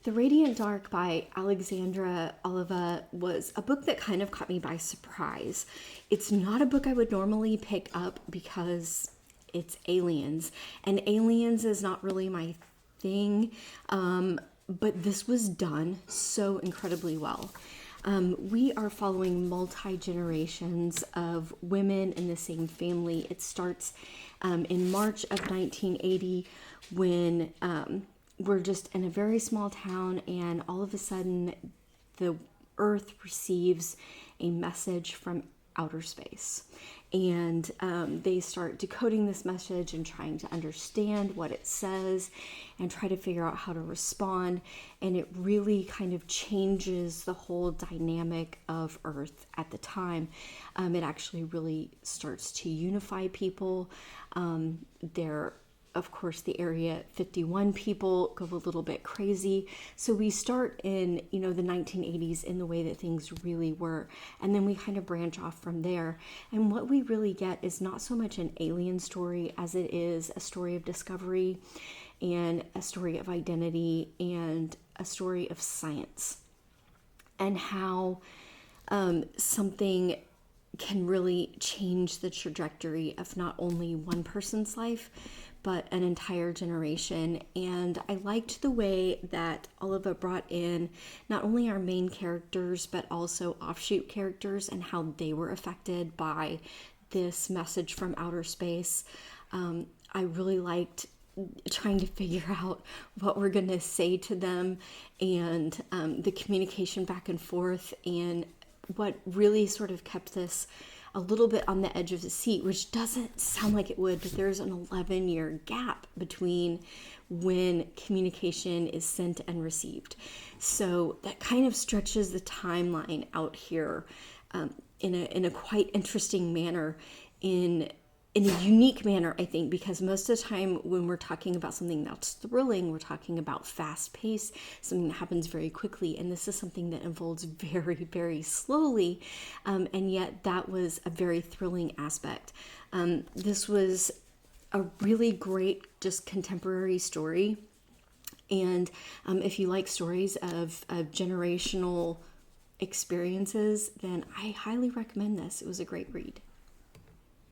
The Radiant Dark by Alexandra Oliva was a book that kind of caught me by surprise. It's not a book I would normally pick up because it's aliens, and aliens is not really my thing, but this was done so incredibly well. We are following multi-generations of women in the same family. It starts in March of 1980 when we're just in a very small town, and all of a sudden the earth receives a message from outer space, and they start decoding this message and trying to understand what it says and try to figure out how to respond. And it really kind of changes the whole dynamic of earth at the time. It actually really starts to unify people. They're of course, the Area 51 people go a little bit crazy. So we start in, the 1980s in the way that things really were. And then we kind of branch off from there. And what we really get is not so much an alien story as it is a story of discovery and a story of identity and a story of science, and how something can really change the trajectory of not only one person's life, but an entire generation. And I liked the way that Oliva brought in not only our main characters, but also offshoot characters and how they were affected by this message from outer space. I really liked trying to figure out what we're going to say to them, and the communication back and forth, and what really sort of kept this a little bit on the edge of the seat, which doesn't sound like it would, but there's an 11-year gap between when communication is sent and received. So that kind of stretches the timeline out here in a quite interesting manner, in a unique manner, I think, because most of the time when we're talking about something that's thrilling, we're talking about fast pace, something that happens very quickly. And this is something that unfolds very, very slowly. And yet that was a very thrilling aspect. This was a really great, just contemporary story. And if you like stories of generational experiences, then I highly recommend this. It was a great read.